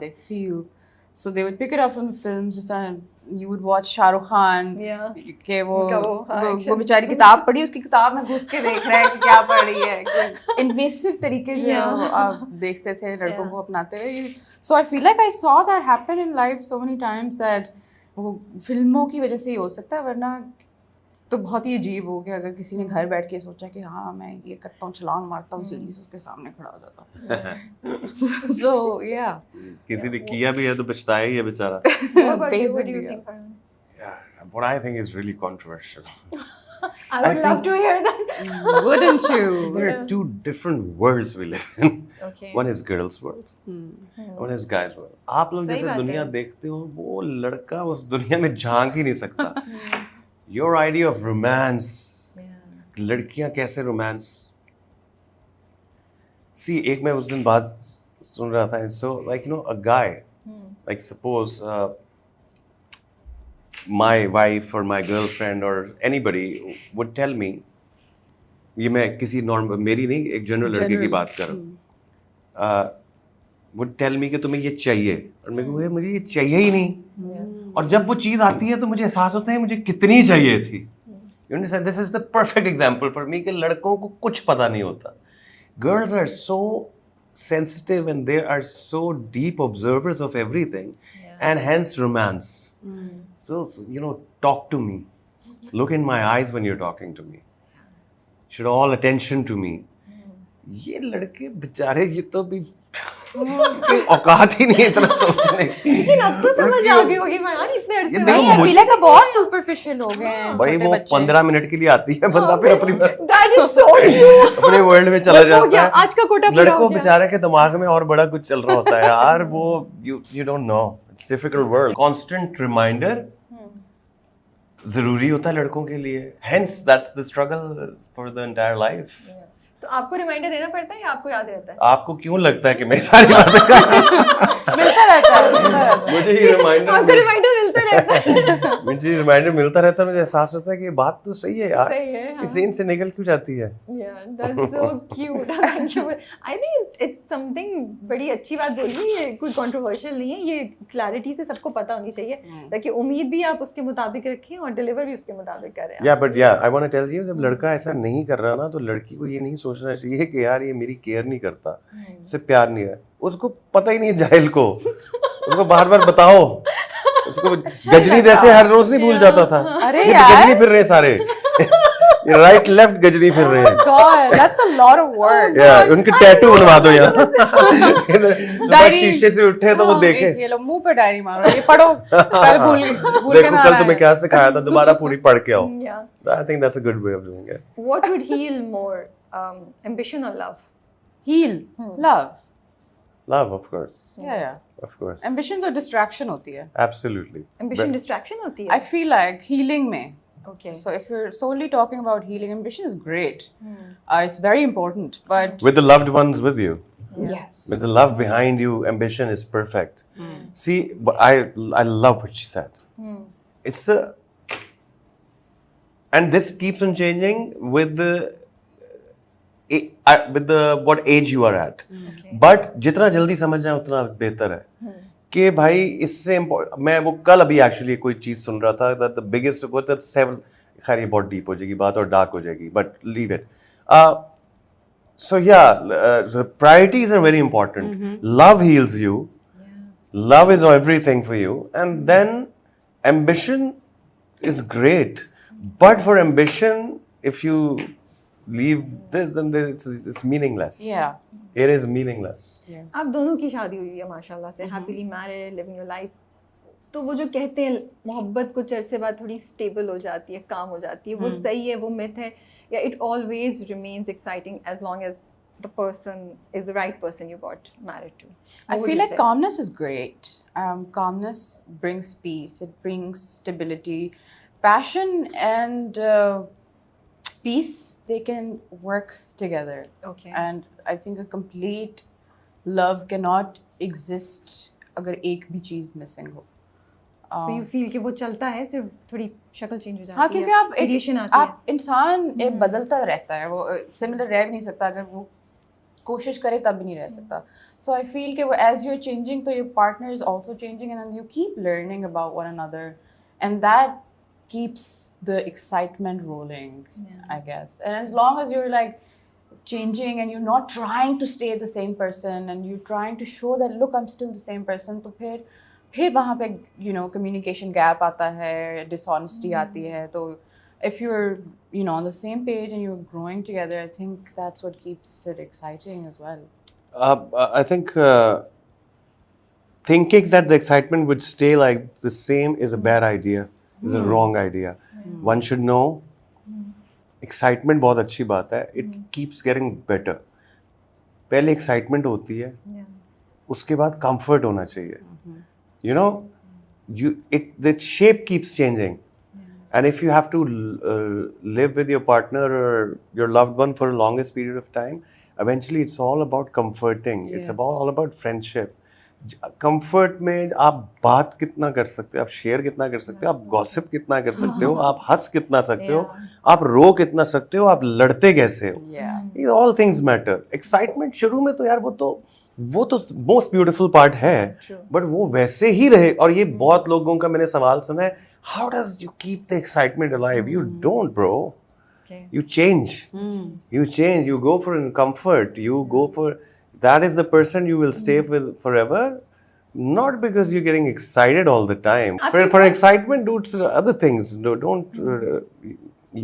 they feel. So they would pick it up from the films. Just you would watch Shah Rukh Khan. Yeah. कि वो action. बेचारी किताब पढ़ी, उसकी किताब में घुस के देख रहे हैं कि क्या पढ़ रही है. Invasive तरीके जो आप देखते थे लड़कों को अपनाते हुए. So I feel like I saw that happen in life so many times that वो फिल्मों की वजह से ही हो सकता है, वरना तो बहुत ही अजीब हो गया अगर किसी ने घर बैठ के सोचा कि हाँ मैं ये करता हूँ, छलांग मारता हूँ सीढ़ी से, उसके सामने खड़ा हो जाता हूँ. So yeah. किसी ने किया भी है तो पछताया ही है बेचारा. What do you think, Farhan? Yeah, what I think is really controversial. I would love to hear that. Wouldn't you? There are two different worlds we live in. Okay. One is girls' world. One is guys' world. आप लोग जैसे दुनिया देखते हो, वो लड़का उस दुनिया में झांक ही नहीं सकता. Your idea of romance. लड़कियां कैसे romance? See, एक मैं उस दिन बात सुन रहा था. So like you know a guy, like suppose my wife or my girlfriend or anybody would tell me, ये मैं किसी नॉर्मल, मेरी नहीं, एक जनरल लड़के की बात कर रहा हूँ, would tell me कि तुम्हें ये चाहिए, और मैं कहूँ मुझे ये चाहिए ही नहीं, और जब वो चीज़ आती है तो मुझे एहसास होता है मुझे कितनी चाहिए थी. You understand? This is the perfect example for me कि लड़कों को कुछ पता नहीं होता. Girls are so sensitive and they are so deep observers of everything, and hence romance. So, you know, talk to me. Look in my eyes when you're talking to me. Should all attention to me. ये लड़के बेचारे ये तो भी औकात ही नहीं इतना सोचने की. लेकिन अब तो समझ आ गई होगी फरहान इतने अरसे में. I feel like बहुत superficial हो गए हैं भाई. वो 15 मिनट के लिए आती है, बंदा फिर अपनी That is so cute. अपने वर्ल्ड में चला जाता है. आज का कोटा पूरा हो लड़कों गया. बेचारे के दिमाग में और बड़ा कुछ चल रहा होता है यार. वो you don't know. It's difficult world. Constant reminder जरूरी होता है लड़कों के लिए. Hence that's the struggle for the entire life. तो आपको रिमाइंडर देना पड़ता है या आपको याद रहता है? आपको क्यों लगता है कि मैं सारी बातें कर मिलता रहता है. मुझे ही रिमाइंडर आपको रिमाइंडर मिलता रहता है. मुझे रिमाइंडर मिलता रहता है. मुझे एहसास होता है कि ये बात तो सही है यार. सही है, हाँ. इस सीन से निकल क्यों जाती है? Yeah, that's so cute. Thank you. I think it's something बड़ी अच्छी बात बोली. ये कोई controversial नहीं है. ये clarity से सबको पता होनी चाहिए ताकि उम्मीद भी आप उसके मुताबिक रखें और डिलीवर भी उसके मुताबिक करें. Yeah, but yeah, I want to tell you, जब लड़का ऐसा नहीं कर रहा ना, तो लड़की को ये नहीं सोचना चाहिए कि यार ये मेरी केयर नहीं करता, इससे प्यार नहीं है. उसको पता ही नहीं है जाहिल को. उसको बार-बार बताओ. उसको गजनी जैसे हर रोज नहीं भूल जाता था. अरे यार गजनी फिर रहे सारे. ये राइट लेफ्ट गजनी फिर रहे हैं. God, that's a lot of work. यार उनके टैटू बनवा दो यहाँ. शीशे से उठे तो वो देखे. ये लो मुंह पे डायरी मारो, ये पढ़ो, कल भूल के देखो ना कल तुम्हें क्या सिखाया था, दोबारा पूरी पढ़ के आओ. Yeah. I think that's a good way of doing it. What would heal more, ambition or love? Heal, love. Love, of course. Yeah. Of course. Ambition तो distraction होती है. Absolutely. Ambition distraction होती है. I feel like healing में. Okay. So if you're solely talking about healing, ambition is great. It's very important, but With the loved ones with you. yes. With the love behind you, ambition is perfect. See, but I love what she said. It's the, and this keeps on changing with the what age you are at. But जितना जल्दी समझ जाए उतना बेहतर है. कि भाई इससे मैं वो कल अभी एक्चुअली कोई चीज सुन रहा था that the biggest that 7, खैर ये बहुत डीप हो जाएगी बात और डार्क हो जाएगी, but leave it. So yeah, the priorities are very important. Love heals you. Love is everything for you, and then ambition is great. But for ambition, if you leave this, then it's meaningless. Yeah. It is meaningless. आप दोनों की शादी हुई है माशाल्लाह से, happily married, living your life. तो वो जो कहते हैं मोहब्बत कुछ अरसे बाद थोड़ी स्टेबल हो जाती है, काम हो जाती है, वो सही है, वो मिथ है, या it always remains exciting as long as the person is the right person you got married to? I feel like calmness is great. Calmness brings peace. It brings stability. Passion and peace, they can work together. Okay. And I think a complete love cannot exist अगर एक भी चीज़ missing हो. So you feel कि वो चलता है, सिर्फ थोड़ी शक्ल चेंज हो जाती है. हाँ, क्योंकि आप इंसान बदलता रहता है. वो सिमिलर रह भी नहीं सकता अगर वो कोशिश करे तब भी नहीं रह सकता. So I feel कि as you're changing, तो your partner is also changing, and then you keep learning about one another, and that keeps the excitement rolling, I guess. And as long as you're like changing and you're not trying to stay the same person, and you're trying to show that look I'm still the same person, तो फिर वहाँ पे communication gap आता है, dishonesty आती है. तो if you're on the same page and you're growing together, I think that's what keeps it exciting as well. I think thinking that the excitement would stay like the same is a bad idea, is a wrong idea. One should know excitement बहुत अच्छी बात है. It keeps getting better. पहले excitement होती है, उसके बाद comfort होना चाहिए. The shape keeps changing. And if you have to live with your partner or your loved one for the longest period of time, eventually it's all about comforting. Yes. It's all about friendship. Comfort में आप बात कितना कर सकते हो, आप share कितना कर सकते हो, आप गॉसिप कितना कर सकते हो, आप हंस कितना सकते हो, आप रो कितना सकते हो, आप लड़ते कैसे हो. These all things matter. Excitement शुरू में तो यार वो तो मोस्ट ब्यूटीफुल पार्ट है, बट वो वैसे ही रहे. और ये बहुत लोगों का मैंने सवाल सुना है, how does you keep the excitement alive? You don't bro. You change. You go for comfort. You go for that is the person you will stay with forever, not because you're getting excited all the time. For excitement, do other things. Don't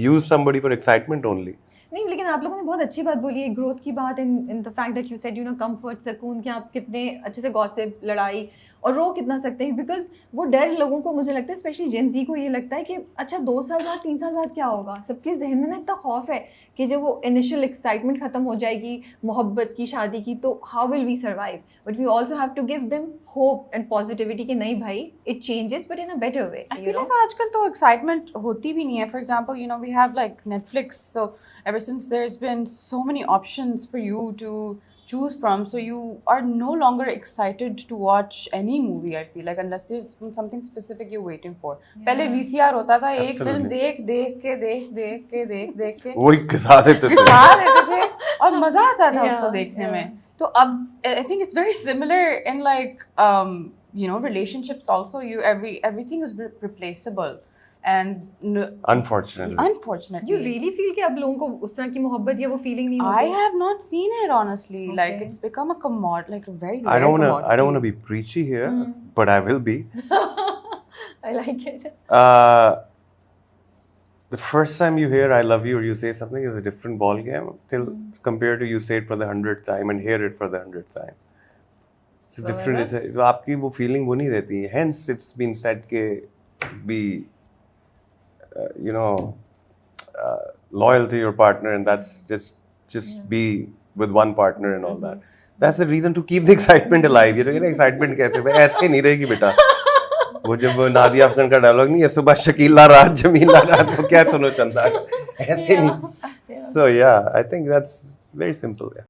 use somebody for excitement only. नहीं, लेकिन आप लोगों ने बहुत अच्छी बात बोली है, ग्रोथ की बात, in the fact that you said comfort, सुकून, कि आप कितने अच्छे से गॉसिप, लड़ाई और रो कितना सकते हैं. बिकॉज वो डर लोगों को, मुझे लगता है स्पेशली जेन ज़ी को, ये लगता है कि अच्छा 2 साल बाद 3 साल बाद क्या होगा. सबके जहन में ना इतना खौफ है कि जब वो इनिशियल एक्साइटमेंट खत्म हो जाएगी मोहब्बत की, शादी की, तो how will we survive. But we also have to give them hope and positivity कि नहीं भाई, it changes but in a better way. I feel like आजकल तो एक्साइटमेंट होती भी नहीं है. For example we have like Netflix, so ever since there's been so many options for you to choose from, so you are no longer excited to watch any movie, I feel like, unless there's something specific you're waiting for. पहले VCR होता था, एक film देख के वही घिसा देते थे और मजा आता था उसको देखने में. तो अब I think it's very similar in like relationships also. Everything is replaceable. And unfortunately, you really feel कि अब लोगों को उस तरह की मोहब्बत या वो feeling नहीं होती? I have not seen it honestly. Okay. Like it's become a commodity, like a very rare commodity. I don't want to be preachy here, but I will be. I like it. The first time you hear "I love you" or you say something is a different ball game compared to you say it for the 100th time and hear it for the 100th time. It's a different. So आपकी वो feeling वो नहीं रहती है. Hence, it's been said के be loyal to your partner, and that's just be with one partner and all that. That's the reason to keep the excitement alive. ये तो कहते हैं excitement कैसे भाई, ऐसे नहीं रहेगी बेटा. वो जब नादिया अफगान का डायलॉग नहीं है, सुबह शकीला रात जमीला रात, वो क्या सुनो चंदा, ऐसे नहीं. So yeah, I think that's very simple. Yeah.